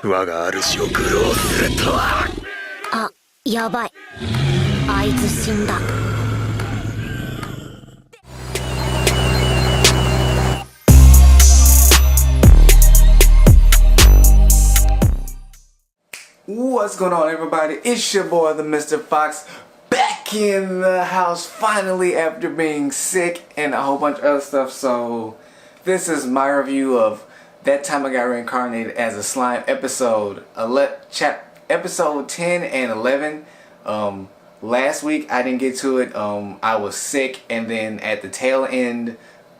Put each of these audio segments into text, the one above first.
我が主を愚弄するとは。あ、やばい。あいつ死んだ。What's going on, everybody? It's your boy, the Mr. Fox, back in the house finally after being sick and a whole bunch of other stuff. So this is my review of That Time I Got Reincarnated as a Slime episode 10 and 11. Last week I didn't get to it. I was sick, and then at the tail end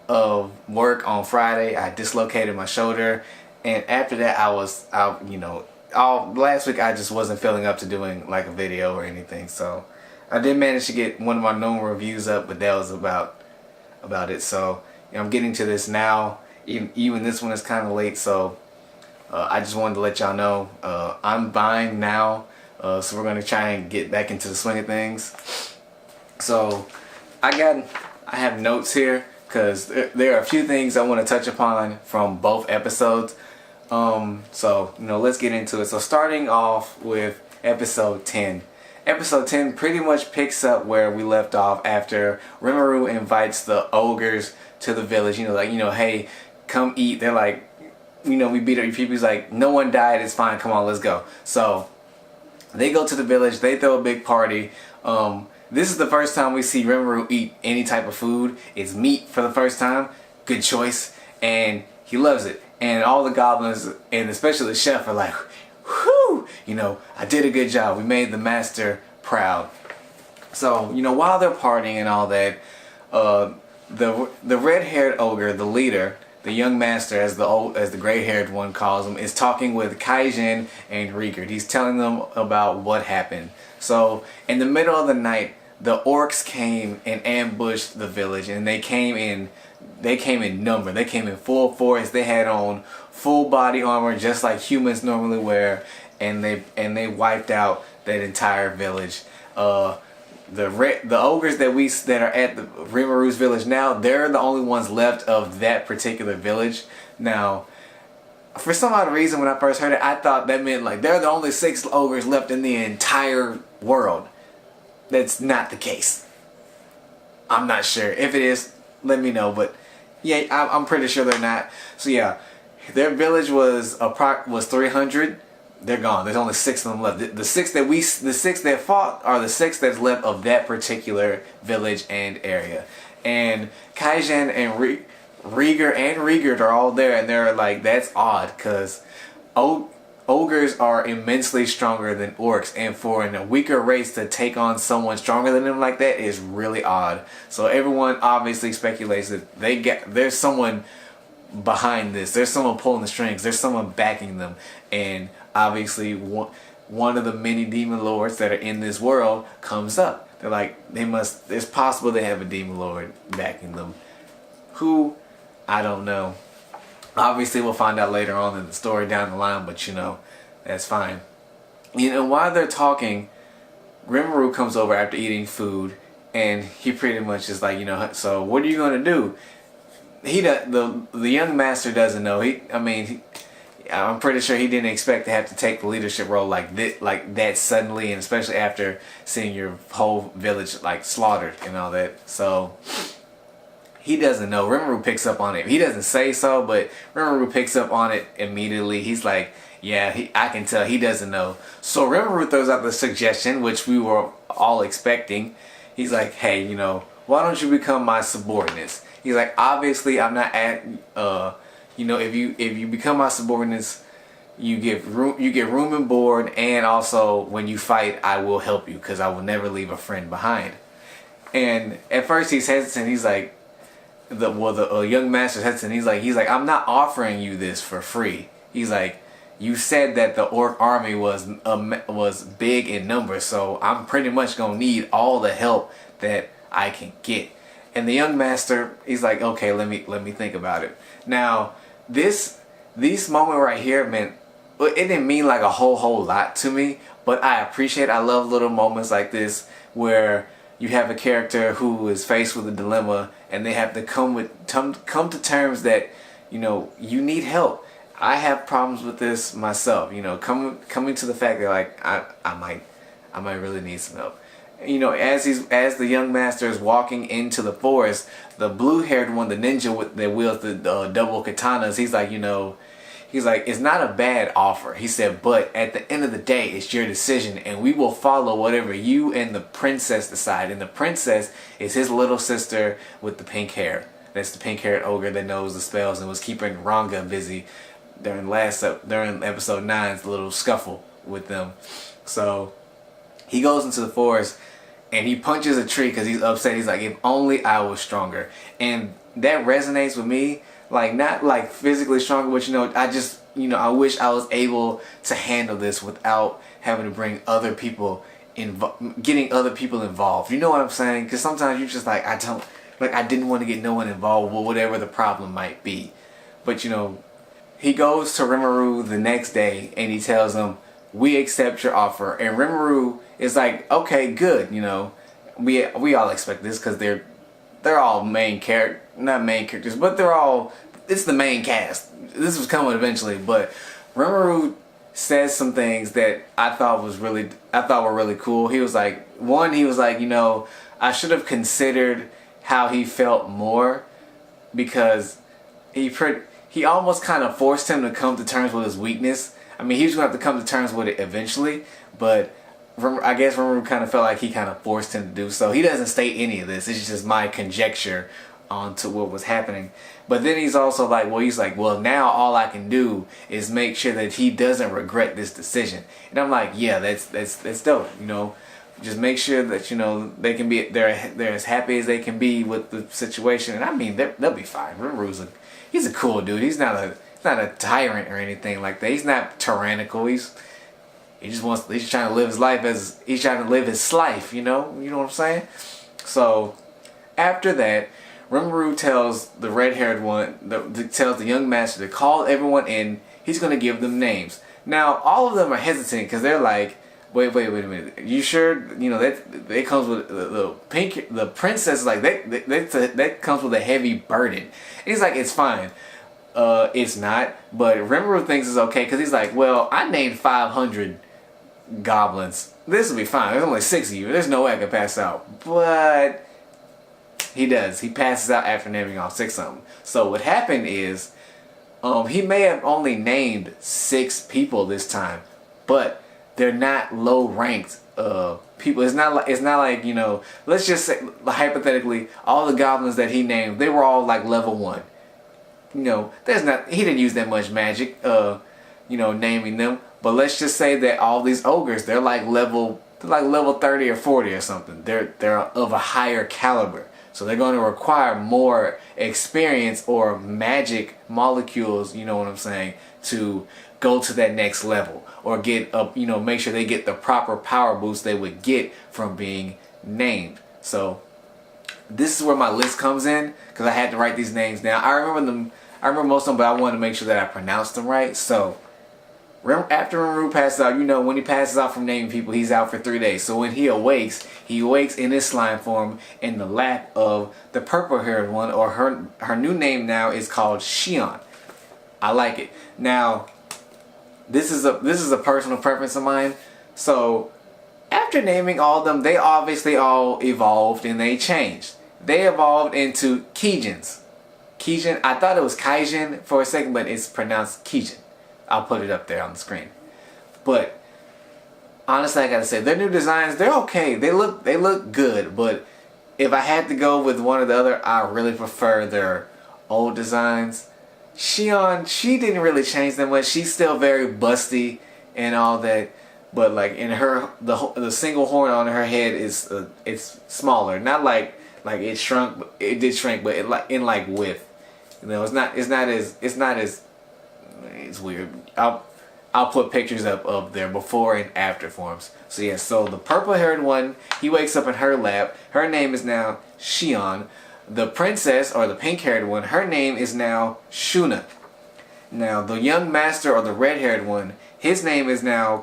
of work on Friday I dislocated my shoulder, and after that last week I just wasn't feeling up to doing like a video or anything. So I did manage to get one of my normal reviews up, but that was about it. So I'm getting to this now. Even this one is kind of late, so I just wanted to let y'all know I'm fine now. So we're gonna try and get back into the swing of things. So I have notes here because there are a few things I want to touch upon from both episodes. So let's get into it. So starting off with episode 10. Episode 10 pretty much picks up where we left off after Rimuru invites the ogres to the village. Hey, come eat. They're like, we beat up your people. He's like, no one died, it's fine, come on, let's go. So they go to the village, they throw a big party. This is the first time we see Rimuru eat any type of food. It's meat for the first time. Good choice. And he loves it. And all the goblins, and especially the chef, are like, whew, I did a good job. We made the master proud. So, while they're partying and all that, the red-haired ogre, the leader, the young master, as the gray-haired one calls him, is talking with Kaijin and Reincarnated. He's telling them about what happened. So, in the middle of the night, the orcs came and ambushed the village, and they came in number. They came in full force. They had on full body armor just like humans normally wear, and they wiped out that entire village. The ogres that are at the Rimuru's village now, they're the only ones left of that particular village. Now, for some odd reason, when I first heard it, I thought that meant like they're the only 6 ogres left in the entire world. That's not the case. I'm not sure. If it is, let me know. But yeah, I'm pretty sure they're not. So yeah, their village was 300. They're gone. There's only 6 of them left. The six that fought are the 6 that's left of that particular village and area. And Kaijin and Reincarnated are all there, and they're like, that's odd, because ogres are immensely stronger than orcs, and for a weaker race to take on someone stronger than them like that is really odd. So everyone obviously speculates that there's someone behind this. There's someone pulling the strings. There's someone backing them, and obviously one of the many demon lords that are in this world comes up. They're like, it's possible they have a demon lord backing them. Who? I don't know. Obviously we'll find out later on in the story down the line, but that's fine. While they're talking, Rimuru comes over after eating food, and he pretty much is like, so what are you gonna do? The young master doesn't know. I'm pretty sure he didn't expect to have to take the leadership role like that suddenly, and especially after seeing your whole village like slaughtered and all that. So he doesn't know. Rimuru picks up on it. He doesn't say so, but Rimuru picks up on it immediately. He's like, yeah, I can tell he doesn't know. So Rimuru throws out the suggestion, which we were all expecting. He's like, hey, why don't you become my subordinates? He's like, obviously I'm not at if you become my subordinates, you get room and board, and also when you fight, I will help you because I will never leave a friend behind. And at first he's hesitant. He's like, the young master's hesitant. He's like, I'm not offering you this for free. He's like, you said that the orc army was big in numbers, so I'm pretty much gonna need all the help that I can get. And the young master, he's like, okay, let me think about it. Now, this moment right here it didn't mean like a whole lot to me, but I love little moments like this where you have a character who is faced with a dilemma, and they have to come to terms that you need help. I have problems with this myself. You know, coming to the fact that like I might really need some help. You know, as the young master is walking into the forest, the blue-haired one, the ninja that wields the double katanas, he's like, you know, he's like, it's not a bad offer. He said, but at the end of the day, it's your decision, and we will follow whatever you and the princess decide. And the princess is his little sister with the pink hair. That's the pink-haired ogre that knows the spells and was keeping Ranga busy during episode 9's little scuffle with them. So he goes into the forest and he punches a tree because he's upset. He's like, if only I was stronger. And that resonates with me. Like, not like physically stronger, but you know, I just, you know, I wish I was able to handle this without having to bring other people getting other people involved. You know what I'm saying? Because sometimes you're just like, I didn't want to get no one involved with whatever the problem might be. But you know, he goes to Rimuru the next day and he tells him, we accept your offer. And Rimuru is like, okay, good. You know, we all expect this because they're all not main characters, but it's the main cast. This was coming eventually, but Rimuru says some things that I thought were really cool. He was like, you know, I should have considered how he felt more, because he almost kind of forced him to come to terms with his weakness. I mean, he was going to have to come to terms with it eventually, but I guess Rimuru kind of felt like he kind of forced him to do so. He doesn't state any of this. It's just my conjecture onto what was happening. But then he's also like, well, now all I can do is make sure that he doesn't regret this decision. And I'm like, yeah, that's dope. You know, just make sure that, you know, they're as happy as they can be with the situation. And I mean, they'll be fine. Rimuru's he's a cool dude. He's not a tyrant or anything like that. He's not tyrannical. He's just trying to live his life he's trying to live his life, you know what I'm saying? So after that, Rimuru tells the red-haired one, tells the young master to call everyone in. He's going to give them names. Now, all of them are hesitant because they're like, wait a minute. You sure? You know, that comes with the princess is like, that comes with a heavy burden. And he's like, it's fine. It's not. But Rimuru thinks it's okay because he's like, well, I named 500 goblins. This will be fine. There's only 6 of you. There's no way I can pass out. But he does. He passes out after naming all 6 of them. So what happened is, he may have only named 6 people this time, but they're not low ranked people. It's not like, you know, let's just say hypothetically, all the goblins that he named, they were all like level 1. You know, he didn't use that much magic, you know, naming them. But let's just say that all these ogres, they're like level 30 or 40 or something. They're of a higher caliber. So they're going to require more experience or magic molecules, you know what I'm saying, to go to that next level or get up, you know, make sure they get the proper power boost they would get from being named. So this is where my list comes in, because I had to write these names down. I remember most of them, but I wanted to make sure that I pronounced them right. So after Rimuru passes out, you know, when he passes out from naming people, he's out for 3 days. So when he awakes in his slime form in the lap of the purple-haired one, or her new name now is called Shion. I like it. Now, this is a personal preference of mine. So after naming all of them, they obviously all evolved and they changed. They evolved into Kijins. Kijin, I thought it was Kaijin for a second, but it's pronounced Kijin. I'll put it up there on the screen. But honestly, I gotta say, their new designs, they're okay. They look good, but if I had to go with one or the other, I really prefer their old designs. Shion, she didn't really change that much. She's still very busty and all that, but like in her, the single horn on her head is it's smaller. Not like it shrunk, but it did shrink, but in width. You know, it's weird. I'll put pictures up of their before and after forms. So yeah, so the purple-haired one, he wakes up in her lap. Her name is now Shion. The princess, or the pink-haired one, her name is now Shuna. Now, the young master, or the red-haired one, his name is now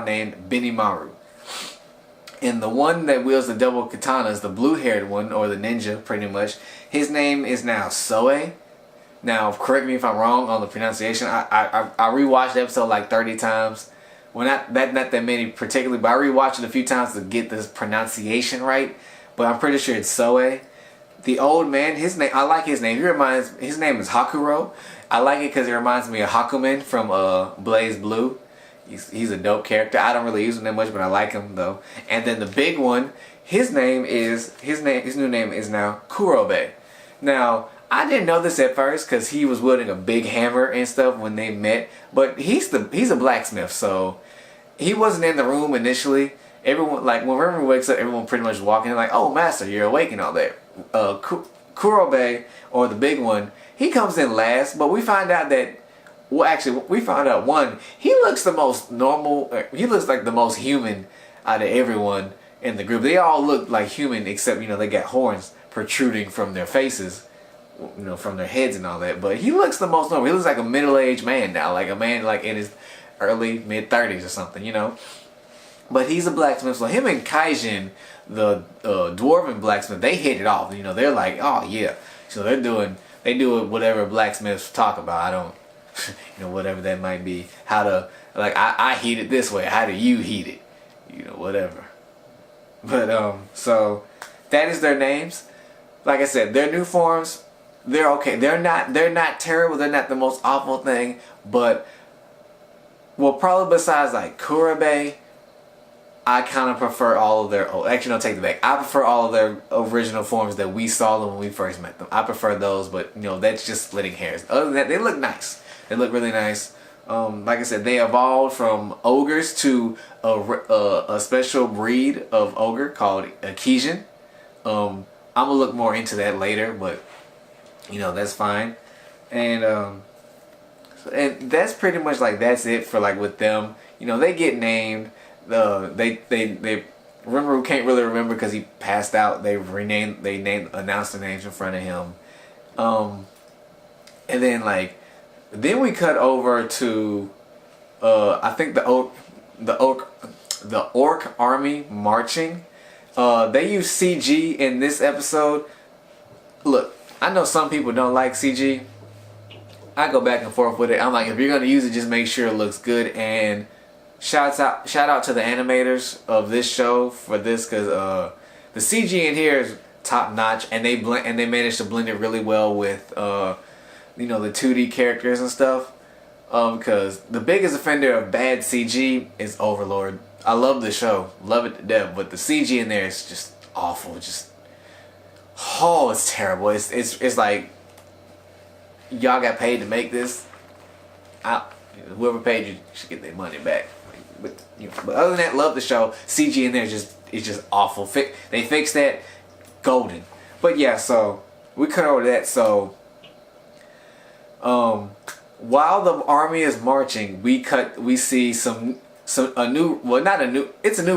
named Benimaru. And the one that wields the double katanas, the blue-haired one, or the ninja, pretty much, his name is now Soe. Now, correct me if I'm wrong on the pronunciation. I rewatched the episode like 30 times. Well, not that many particularly, but I rewatched it a few times to get this pronunciation right. But I'm pretty sure it's Soe. The old man, his name, I like his name. His name is Hakuro. I like it because it reminds me of Hakumen from Blaze Blue. He's a dope character. I don't really use him that much, but I like him though. And then the big one, his new name is now Kurobe. Now, I didn't know this at first because he was wielding a big hammer and stuff when they met. But he's a blacksmith, so he wasn't in the room initially. Everyone, like, when everyone wakes up, everyone pretty much walking in like, oh, master, you're awake and all that. Kurobe, or the big one, he comes in last, but we find out that, well, actually, we found out, one, he looks the most normal, he looks like the most human out of everyone in the group. They all look like human, except, they got horns protruding from their faces, from their heads and all that. But he looks the most normal. He looks like a middle-aged man now, like a man like in his early, mid-30s or something, But he's a blacksmith, so him and Kaijin, the dwarven blacksmith, they hit it off. They're like, oh yeah. So they do whatever blacksmiths talk about. I don't, whatever that might be. How to, like, I heat it this way. How do you heat it? Whatever. But so that is their names. Like I said, their new forms, they're okay. They're not terrible. They're not the most awful thing. But, well, probably besides like Kurobe, I kind of prefer all of their... Oh, actually, no, take it back. I prefer all of their original forms that we saw them when we first met them. I prefer those, but, that's just splitting hairs. Other than that, they look nice. They look really nice. Like I said, they evolved from ogres to a special breed of ogre called a Kijin. I'm going to look more into that later, but, that's fine. And that's pretty much, like, that's it for, like, with them. They get named... They Rimuru can't really remember because he passed out. They announced the names in front of him, and then we cut over to I think the orc army marching. They use CG in this episode. Look, I know some people don't like CG. I go back and forth with it. I'm like, if you're gonna use it, just make sure it looks good. And shout out to the animators of this show for this, because the CG in here is top notch, and they managed to blend it really well with the 2D characters and stuff. Because the biggest offender of bad CG is Overlord. I love the show, love it to death, but the CG in there is just awful. It's terrible. It's like y'all got paid to make this. Whoever paid you should get their money back. But other than that, love the show. CG in there is just awful. They fixed that, golden. But yeah, so we cut over that. So while the army is marching, we see it's a new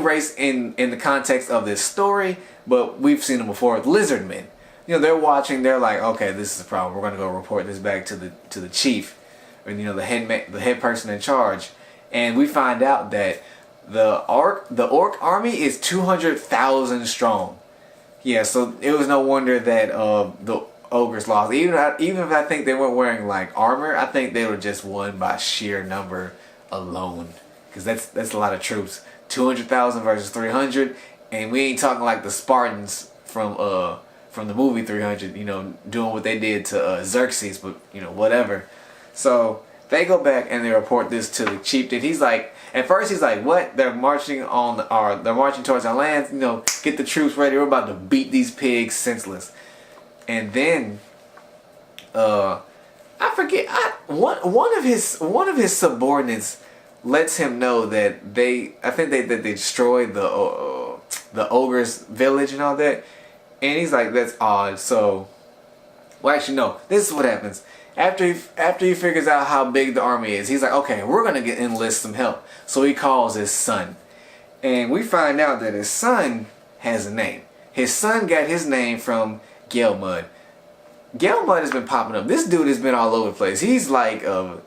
race in the context of this story, but we've seen them before. Lizard men. They're watching. They're like, okay, this is a problem. We're gonna go report this back to the chief, or the head person in charge. And we find out that the orc army is 200,000 strong. Yeah, so it was no wonder that the ogres lost. Even if I think they weren't wearing like armor, I think they were just won by sheer number alone. Because that's a lot of troops. 200,000 versus 300, and we ain't talking like the Spartans from the movie 300. Doing what they did to Xerxes, but whatever. So they go back and they report this to the chieftain. He's like, at first he's like, what? They're marching towards our lands. Get the troops ready. We're about to beat these pigs senseless. And then, I forget. One of his subordinates lets him know that they destroyed the ogre's village and all that. And he's like, that's odd. So, well, actually no. This is what happens. After he figures out how big the army is, he's like, okay, we're gonna enlist some help. So he calls his son, and we find out that his son has a name. His son got his name from Gelmud. Gelmud has been popping up. This dude has been all over the place. He's like of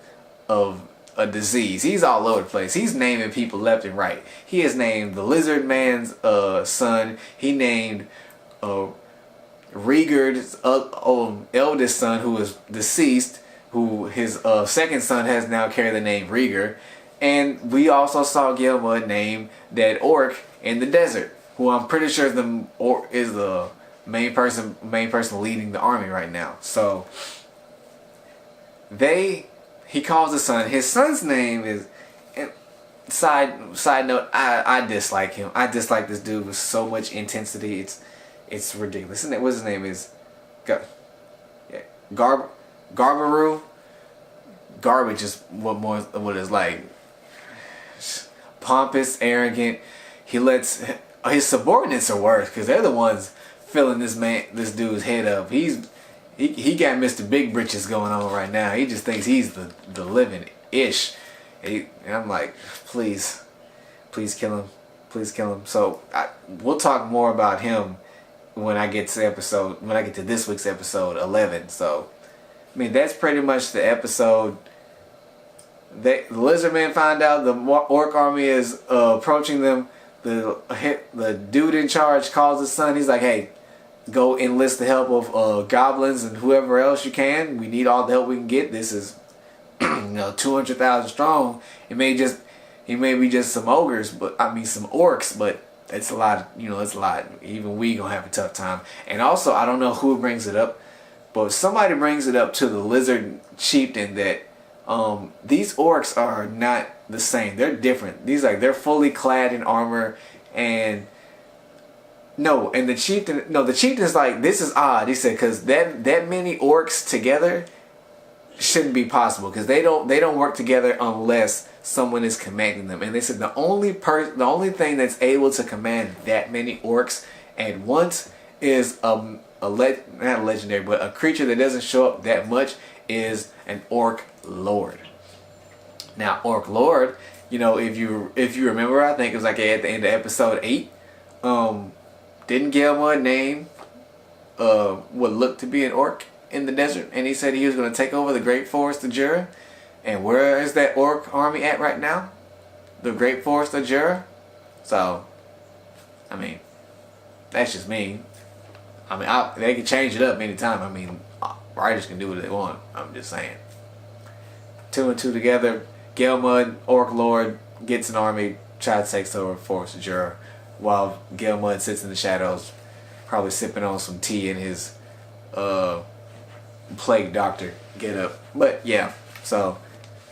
a disease. He's all over the place. He's naming people left and right. He has named the lizard man's son. He named Rieger's eldest son, who is deceased, who his second son has now carried the name Rieger. And we also saw Gilmud name that orc in the desert, who I'm pretty sure is the main person leading the army right now. So he calls his son. His son's name is. Side note, I dislike him. I dislike this dude with so much intensity. It's ridiculous. Isn't it? What's his name is? Garbaru. Garbage is what is like. Pompous, arrogant. He lets his subordinates are worse because they're the ones filling this dude's head up. He got Mr. Big Britches going on right now. He just thinks he's the living ish. And I'm like, please kill him. So we'll talk more about him when I get to this week's episode 11. So I mean, that's pretty much the episode. The lizard man find out the orc army is approaching them. The dude in charge calls his son. He's like, hey, go enlist the help of goblins and whoever else you can. We need all the help we can get. This is 200,000 strong. He may be just some ogres, but I mean some orcs, but it's a lot. It's a lot. Even we gonna have a tough time. And also, I don't know who brings it up, but somebody brings it up to the lizard chieftain that these orcs are not the same. They're different. They're fully clad in armor, and the chieftain's like, this is odd. He said, because that many orcs together shouldn't be possible, because they don't work together unless someone is commanding them. And they said the only thing that's able to command that many orcs at once is not a legendary, but a creature that doesn't show up that much is an orc lord. Now, orc lord, if you remember, I think it was like at the end of episode 8, didn't Gelmud name what looked to be an orc in the desert, and he said he was going to take over the Great Forest of Jura. And where is that orc army at right now? The Great Forest of Jura. So, I mean, that's just me. I mean, they can change it up anytime. I mean, writers can do what they want. I'm just saying. 2 and 2 together. Gelmud, Orc Lord, gets an army, tries to take over Forest of Jura, while Gelmud sits in the shadows, probably sipping on some tea in his plague doctor get up. But yeah, so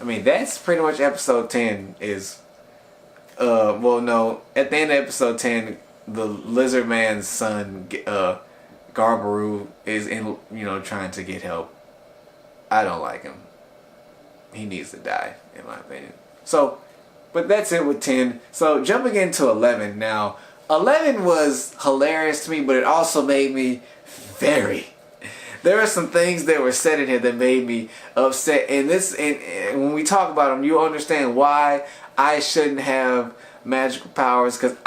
I mean, that's pretty much episode 10 is at the end of episode 10, the lizard man's son Garbaru is trying to get help. I don't like him. He needs to die, in my opinion. So, but that's it with 10. So jumping into 11 now. 11 was hilarious to me, but it also made me very. There are some things that were said in here that made me upset. And when we talk about them, you'll understand why I shouldn't have magical powers. Because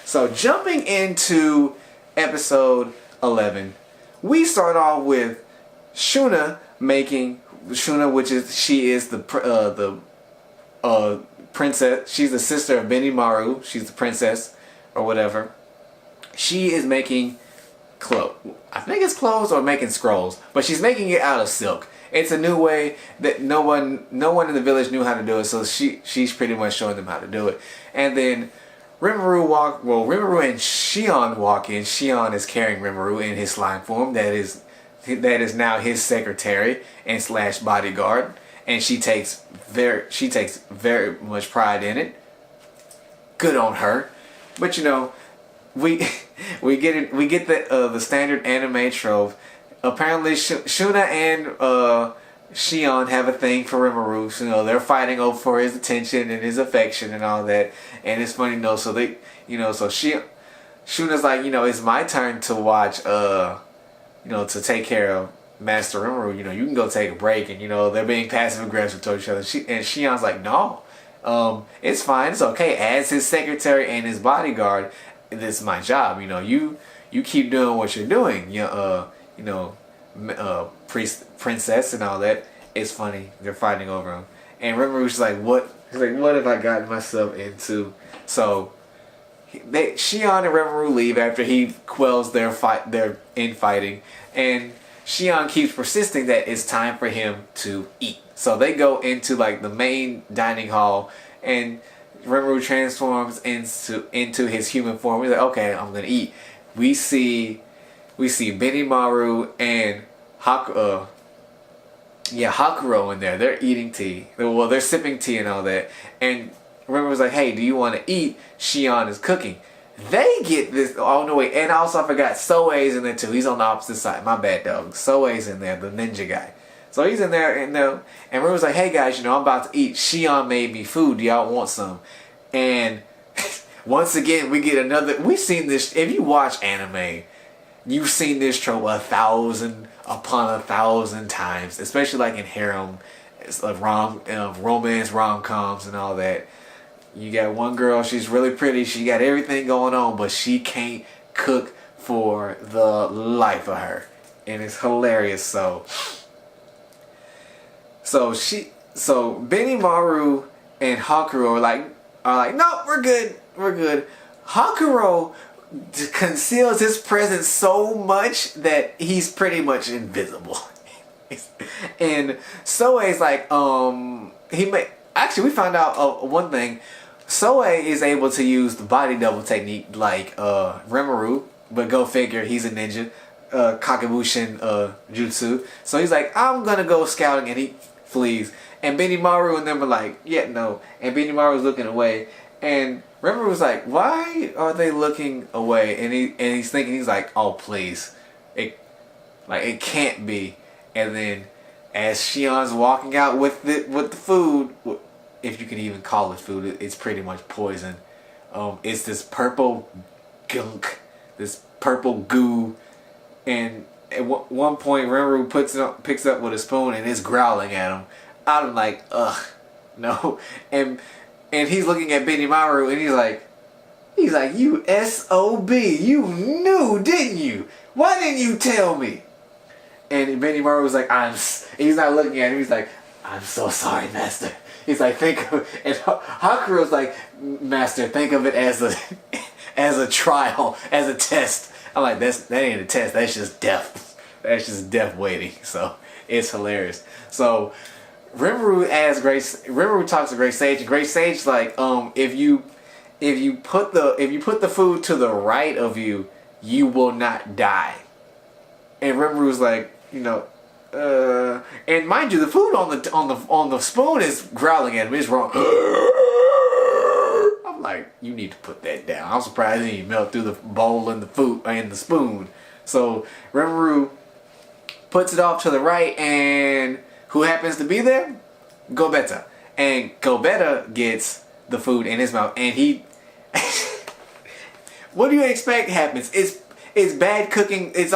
So jumping into episode 11, we start off with Shuna she is the princess. She's the sister of Benimaru. She's the princess or whatever. She is making I think it's clothes or making scrolls, but she's making it out of silk. It's a new way that no one in the village knew how to do it, so she's pretty much showing them how to do it. And then Rimuru and Shion walk in. Shion is carrying Rimuru in his slime form. That is now his secretary and / bodyguard, and she takes very much pride in it. Good on her. But we get the standard anime trope. Apparently Shuna and Shion have a thing for Rimuru. They're fighting over for his attention and his affection and all that. And it's funny, so they, Shuna's like, it's my turn to watch, to take care of Master Rimuru. You can go take a break, and they're being passive aggressive toward each other. And Shion's like, no, it's fine, it's okay. As his secretary and his bodyguard, this is my job. You keep doing what you're doing. Princess and all that. It's funny. They're fighting over him. And Rimuru's like, what? He's like, what have I gotten myself into? So Shion and Rimuru leave after he quells their infighting, and Shion keeps persisting that it's time for him to eat. So they go into like the main dining hall, and Rimuru transforms into his human form. He's like, okay, I'm gonna eat. We see Benimaru and Hakuro in there. They're eating tea. Well, they're sipping tea and all that. And Rimuru's like, hey, do you want to eat? Shion is cooking. They get this. Oh no, wait. And also I forgot, Soei's in there too. He's on the opposite side. My bad, dog. Soei's in there, the ninja guy. So he's in there, and Rimuru's like, hey guys, I'm about to eat. Shion made me food. Do y'all want some? And once again, we get another. We've seen this. If you watch anime, you've seen this trope 1,000 upon 1,000 times, especially like in harem, it's like romance rom-coms and all that. You got one girl, she's really pretty, she got everything going on, but she can't cook for the life of her, and it's hilarious. So Benimaru and Hakuro are like, no, we're good. Hakuro conceals his presence so much that he's pretty much invisible. And Soei's like, we found out one thing. Soei is able to use the body double technique like Rimuru, but go figure, he's a ninja. Kakebushin jutsu. So he's like, I'm gonna go scouting, and he flees. And Benimaru and them are like, yeah, no. And Benimaru's looking away, and Rimuru's like, why are they looking away? And he's thinking, he's like, oh please, it can't be. And then as Shion's walking out with the food, if you can even call it food, it's pretty much poison. It's this purple gunk, this purple goo, and at one point Rimuru picks up with a spoon and is growling at him. I'm like, ugh, no. And he's looking at Benimaru, and he's like, you SOB, you knew, didn't you? Why didn't you tell me? And Benimaru was like, he's not looking at him, he's like, I'm so sorry, master. He's like, and Hakuro's like, master, think of it as a trial, as a test. I'm like, that ain't a test, that's just death. That's just death waiting. So it's hilarious. So Rimuru talks to Great Sage, and Great Sage's like, if you put the food to the right of you, you will not die. And Rimuru's like, and mind you, the food on the spoon is growling at him. It's wrong. I'm like, you need to put that down. I'm surprised it didn't melt through the bowl and the food and the spoon. So Rimuru puts it off to the right, and who happens to be there? Gobeta. And Gobeta gets the food in his mouth, and he what do you expect happens? It's bad cooking. It's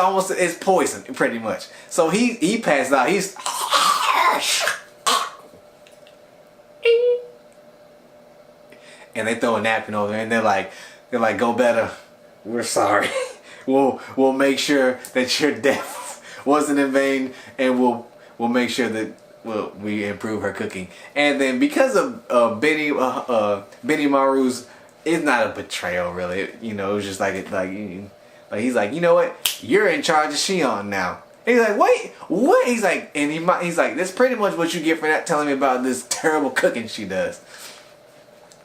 poison, pretty much. So he passed out. He's and they throw a napkin over there, and they're like, go better. We're sorry. We'll make sure that your death wasn't in vain, and we'll make sure that we improve her cooking. And then because of Benimaru's, it's not a betrayal really. It was just like he's like, you know what? You're in charge of Shion now. And he's like, wait, what? He's like, he's like, that's pretty much what you get for not telling me about this terrible cooking she does.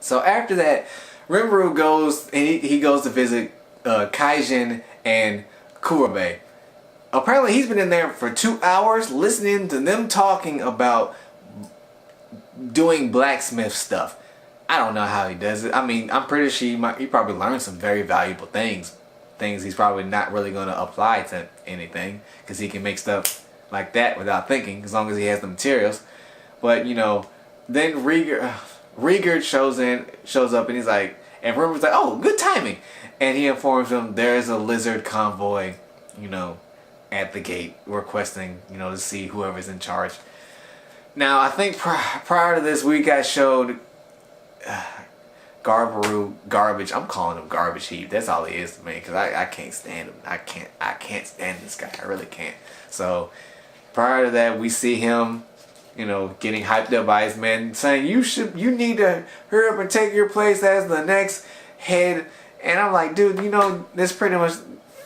So after that, Rimuru goes, and he goes to visit Kaijin and Kurobe. Apparently he's been in there for 2 hours listening to them talking about doing blacksmith stuff. I don't know how he does it. I mean, I'm pretty sure he probably learned some very valuable things he's probably not really going to apply to anything, because he can make stuff like that without thinking, as long as he has the materials. But then Rieger shows up, and he's like, and Rimuru's like, oh, good timing, and he informs him there's a lizard convoy at the gate requesting to see whoever's in charge. Now I think prior to this we got showed Garbage. I'm calling him Garbage Heap. That's all he is to me, because I can't stand him. I can't stand this guy. I really can't. So prior to that, we see him, getting hyped up by his men, saying you need to hurry up and take your place as the next head And I'm like, dude, you know, this pretty much,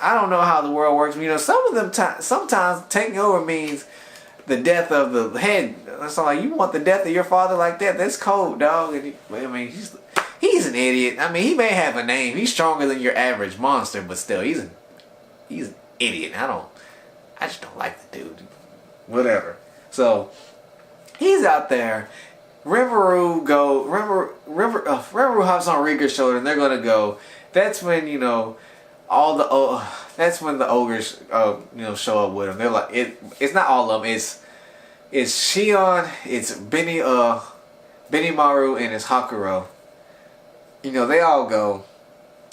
I don't know how the world works. You know, some of them sometimes taking over means the death of the head. So like, you want the death of your father like that? That's cold, dog. And I mean, he's an idiot. I mean, he may have a name. He's stronger than your average monster, but still, he's an idiot. I just don't like the dude. Whatever. So he's out there. Rimuru hops on Rika's shoulder, and they're gonna go. That's when, you know, that's when the ogres you know, show up with them. They're like, it's not all of them. It's Shion, it's Benimaru, and it's Hakuro. You know, they all go.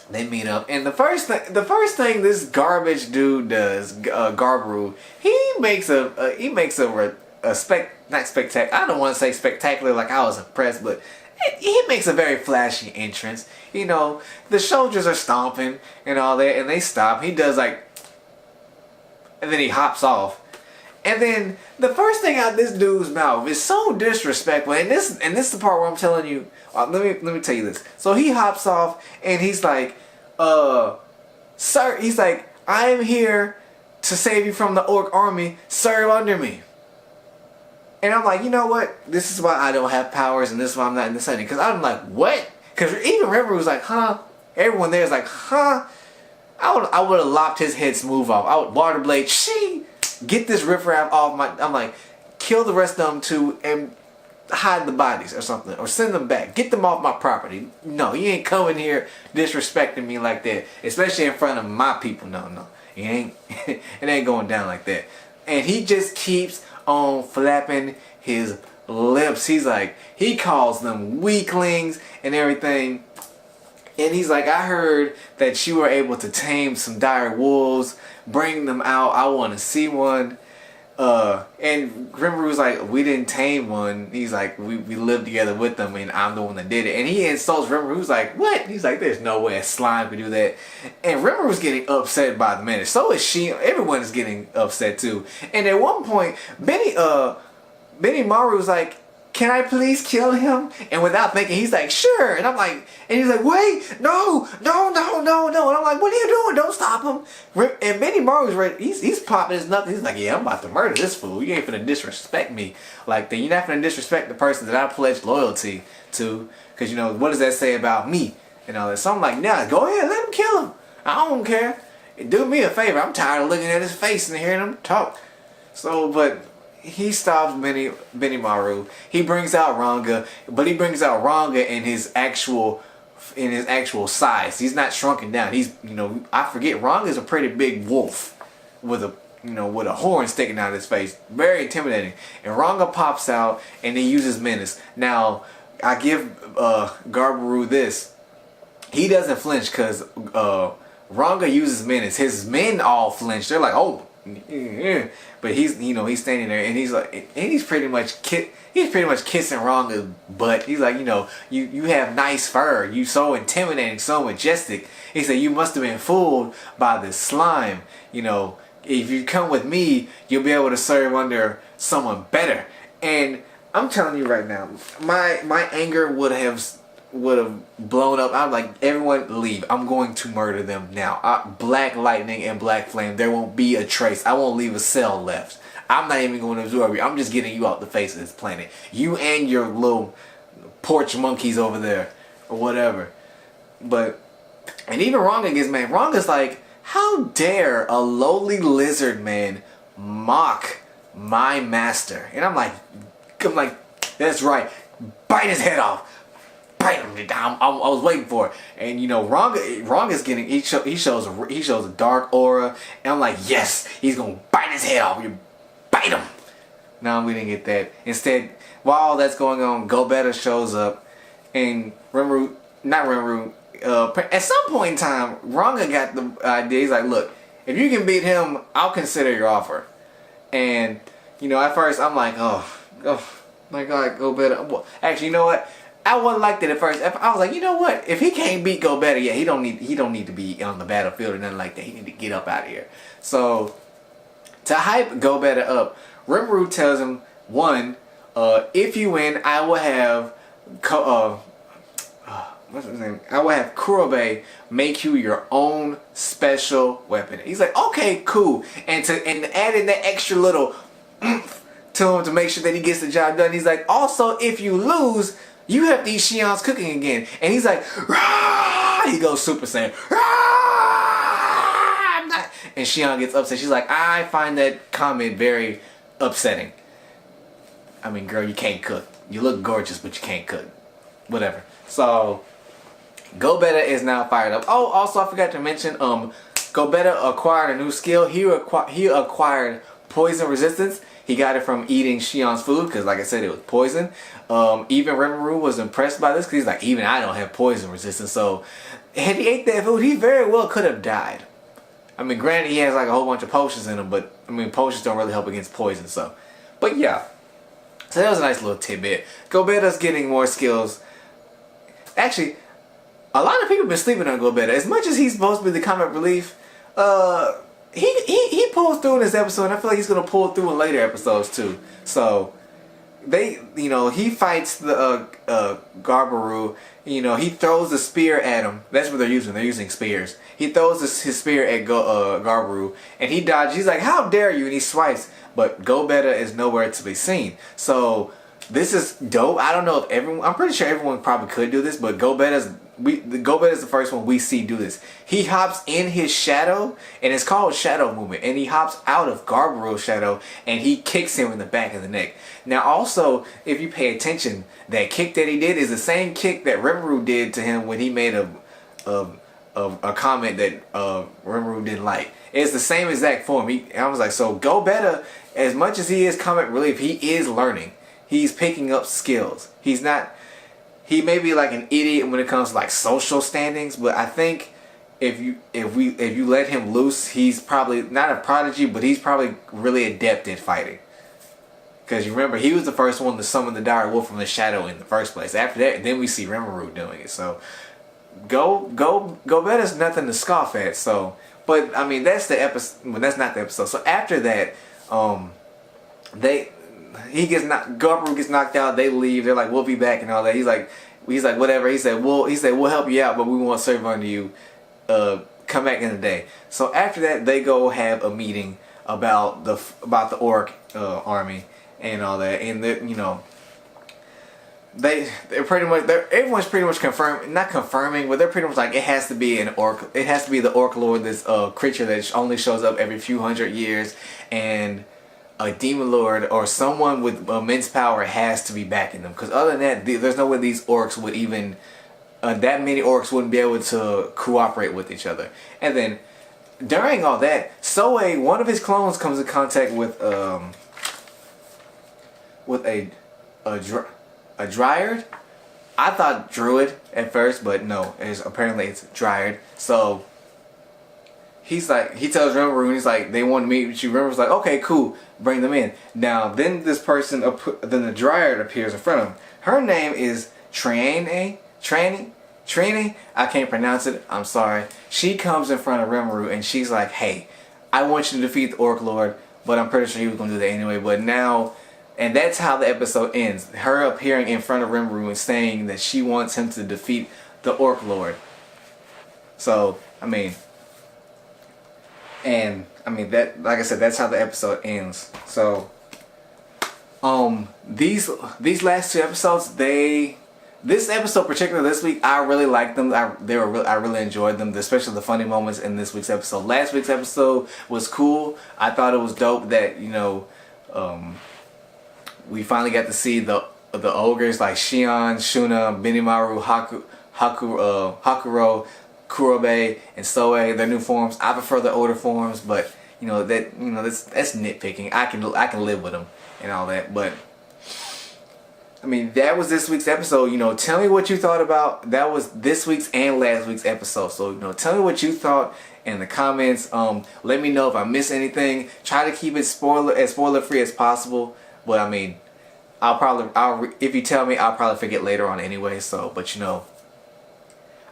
They meet up, and the first thing this garbage dude does, Garbaru, he makes not spectacular. I don't want to say spectacular like I was impressed, but he makes a very flashy entrance. You know, the soldiers are stomping and all that, and they stop. He does like, and then he hops off. And then the first thing out this dude's mouth is so disrespectful. And this is the part where I'm telling you. Let me tell you this. So he hops off and he's like, sir. He's like, I am here to save you from the orc army. Serve under me. And I'm like, you know what? This is why I don't have powers, and this is why I'm not in the setting. Because I'm like, what? Because even River was like, huh? Everyone there is like, huh? I would have lopped his head smooth off. I would water blade, get this riffraff off my. I'm like, kill the rest of them too, and hide the bodies or something, or send them back. Get them off my property. No, you ain't coming here disrespecting me like that, especially in front of my people. No, it ain't. It ain't going down like that. And he just keeps on flapping his lips. He's like, he calls them weaklings and everything. And he's like, I heard that you were able to tame some dire wolves, bring them out. I want to see one. And Rimuru was like, we didn't tame one. He's like, we lived together with them, and I'm the one that did it. And he insults Rimuru. Who's like, what? He's like, there's no way a slime could do that. And Rimuru's getting upset by the minute. So is she. Everyone is getting upset too. And at one point, Benimaru was like, can I please kill him? And without thinking, he's like, sure. And I'm like, and he's like, wait, no. And I'm like, what are you doing? Don't stop him. And Benimaru's ready. He's popping his nothing. He's like, yeah, I'm about to murder this fool. You ain't finna disrespect me like that. You're not finna disrespect the person that I pledged loyalty to. Because, you know, what does that say about me? And all that. So I'm like, nah, go ahead, let him kill him. I don't care. Do me a favor. I'm tired of looking at his face and hearing him talk. So, but he stops Benimaru. He brings out Ranga, but he brings out Ranga in his actual size. He's not shrunken down. He's, you know, I forget, Ranga's a pretty big wolf with a horn sticking out of his face. Very intimidating. And Ranga pops out and he uses menace. Now, I give Garbaru this. He doesn't flinch because Ranga uses menace. His men all flinch. They're like, oh. But he's, you know, he's standing there and he's like, and he's pretty much kissing Ranga's butt. He's like, you know, you have nice fur. You so intimidating, so majestic. He said, you must have been fooled by this slime. You know, if you come with me, you'll be able to serve under someone better. And I'm telling you right now, my anger would have blown up. I'm like, everyone leave. I'm going to murder them now. Black lightning and black flame. There won't be a trace. I won't leave a cell left. I'm not even going to absorb you. I'm just getting you off the face of this planet. You and your little porch monkeys over there or whatever. But, and even Ranga gets mad. Ranga's like, how dare a lowly lizard man mock my master? And I'm like, that's right. Bite his head off. I was waiting for it. And you know, Ranga's getting, he shows a dark aura, and I'm like, yes, he's gonna bite his head off. You bite him. No, we didn't get that. Instead, while all that's going on, Gobetta shows up, and at some point in time, Ranga got the idea. He's like, look, if you can beat him, I'll consider your offer. And you know, at first I'm like, oh my God, Gobetta. Well, actually, you know what? I wasn't like that at first. I was like, you know what? If he can't beat Gobetta, yeah, he don't need to be on the battlefield or nothing like that. He need to get up out of here. So to hype Gobetta up, Rimuru tells him, one, if you win, I will have what's his name? I will have Kurobe make you your own special weapon. He's like, okay, cool. And add in that extra little to him to make sure that he gets the job done. He's like, also, if you lose, you have to eat Shion's cooking again. And he's like, Rah! He goes Super Saiyan. Rah! I'm not. And Shion gets upset. She's like, I find that comment very upsetting. I mean, girl, you can't cook. You look gorgeous, but you can't cook. Whatever. So, Gobetta is now fired up. Oh, also, I forgot to mention, Gobetta acquired a new skill. He acquired poison resistance. He got it from eating Shion's food, because like I said, it was poison. Even Rimuru was impressed by this, because he's like, even I don't have poison resistance. So, had he ate that food, he very well could have died. I mean, granted, he has like a whole bunch of potions in him, but, I mean, potions don't really help against poison, so. But yeah. So that was a nice little tidbit. Gobetta's getting more skills. Actually, a lot of people have been sleeping on Gobetta. As much as he's supposed to be the comic relief, he pulls through in this episode, and I feel like he's gonna pull through in later episodes too. So he fights the Garbaru. He throws the spear at him. That's what they're using. They're using spears. He throws his spear at Garbaru, and he dodges. He's like, "How dare you!" And he swipes, but Gobetta is nowhere to be seen. So this is dope. I don't know if everyone. I'm pretty sure everyone probably could do this, but Gobetta's the first one we see do this. He hops in his shadow, and it's called shadow movement, and he hops out of Garbaru's shadow, and he kicks him in the back of the neck. Now also, if you pay attention, that kick that he did is the same kick that Rimuru did to him when he made a comment that Rimuru didn't like. It's the same exact form. I was like, so Gobetta, as much as he is comic relief, he is learning. He's picking up skills. He may be like an idiot when it comes to like social standings, but I think if you let him loose, he's probably not a prodigy, but he's probably really adept at fighting. Because you remember, he was the first one to summon the dire wolf from the shadow in the first place. After that, then we see Rimuru doing it. So Gobetta's nothing to scoff at. So, but I mean, that's the episode. Well, that's not the episode. So after that, Garbaru gets knocked out. They leave. They're like, we'll be back and all that. He's like, whatever. He said, we'll help you out, but we won't serve under you. Come back in the day. So after that, they go have a meeting about the orc army and all that. And everyone's pretty much not confirming, but they're pretty much like, it has to be an orc. It has to be the orc lord, this creature that only shows up every few hundred years, and a demon lord or someone with immense power has to be backing them. Because other than that, there's no way these orcs would even that many orcs wouldn't be able to cooperate with each other. And then during all that, Soe, one of his clones, comes in contact with a dryad. I thought druid at first, but no, apparently it's dryad. So he tells Rimuru, and he's like, they want to meet with you. Rimuru's like, okay, cool, bring them in. Now, then then the dryad appears in front of him. Her name is Trini. I can't pronounce it. I'm sorry. She comes in front of Rimuru, and she's like, hey, I want you to defeat the Orc Lord, but I'm pretty sure he was going to do that anyway. But now, and that's how the episode ends. Her appearing in front of Rimuru and saying that she wants him to defeat the Orc Lord. So, that, like I said, that's how the episode ends. So, these last two episodes, this episode particularly this week, I really liked them. I really enjoyed them, especially the funny moments in this week's episode. Last week's episode was cool. I thought it was dope that we finally got to see the ogres like Shion, Shuna, Benimaru, Hakuro, Kurobe, and Soe, their new forms. I prefer the older forms, but that's nitpicking. I can live with them and all that. But that was this week's episode. Tell me what you thought about. That was this week's and last week's episode. So tell me what you thought in the comments. Let me know if I missed anything. Try to keep it spoiler free as possible. But if you tell me, I'll probably forget later on anyway. So, but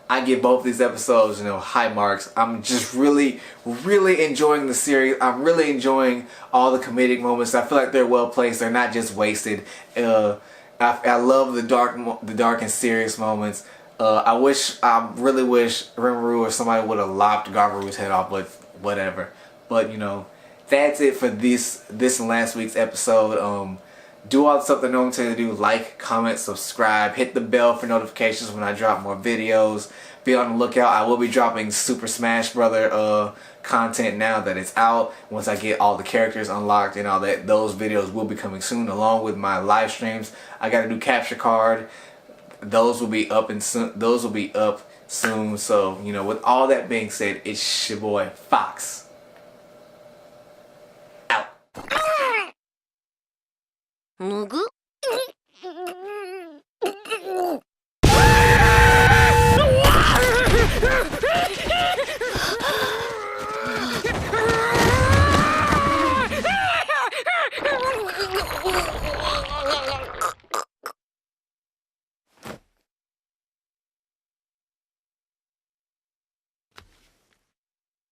I give both these episodes, high marks. I'm just really, really enjoying the series. I'm really enjoying all the comedic moments. I feel like they're well placed. They're not just wasted. I love the dark and serious moments. I really wish Rimuru or somebody would have lopped Gabiru's head off, but whatever. But you know, that's it for this and last week's episode. Do all the stuff that I normally tell you to do: like, comment, subscribe, hit the bell for notifications when I drop more videos. Be on the lookout. I will be dropping Super Smash Brother content now that it's out. Once I get all the characters unlocked and all that, those videos will be coming soon, along with my live streams. I got a new capture card. Those will be up soon. So, you know, with all that being said, it's your boy Fox. Out. むぐ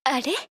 あれ